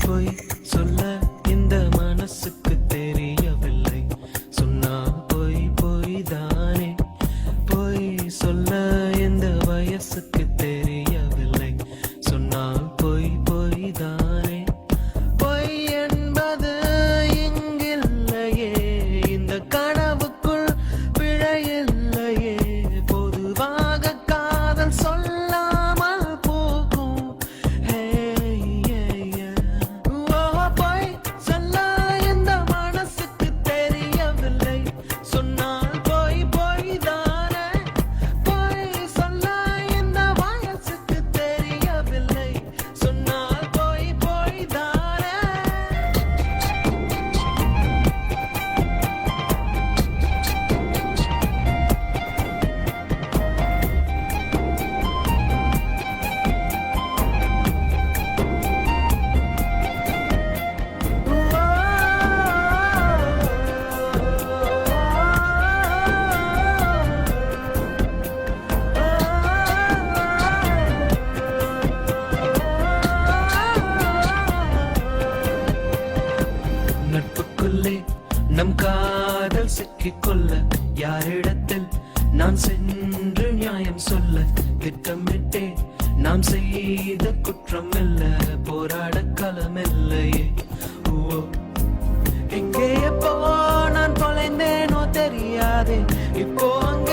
பொய் சொல்ல இந்த மனசுக்கு தெரியவில்லை. சொன்னால் பொய் பொய் தானே. பொய் சொல்ல இந்த வயசுக்கு தெரியவில்லை. சொன்னால் பொய் பொய் தானே. பொய் என்பது இங்கில்லையே, இந்த கனவுக்குள் பிழையில்லையே. பொதுவாக காதல் சொல்லாமல் போகும். ஹே, பொய் சொல்ல இந்த மனசுக்கு தெரியவில்லை. சொன்னால் பொய் பொய் தானே. பொய் சொல்ல இந்த வயசுக்கு தெரியவில்லை. சொன்னால் பொய் பொய் தானே. நட்புக்குள்ளே நம் காதல் சிக்கிக்கொள்ள யாரிடத்தில் நான் சென்று நியாயம் சொல்ல? திட்டமிட்டே நாம் செய்த குற்றம் இல்ல, போராட களமில்லையே. ஓ, எங்கே எப்போ நான் தொலைந்தேனோ தெரியாதே. இப்போ அங்கே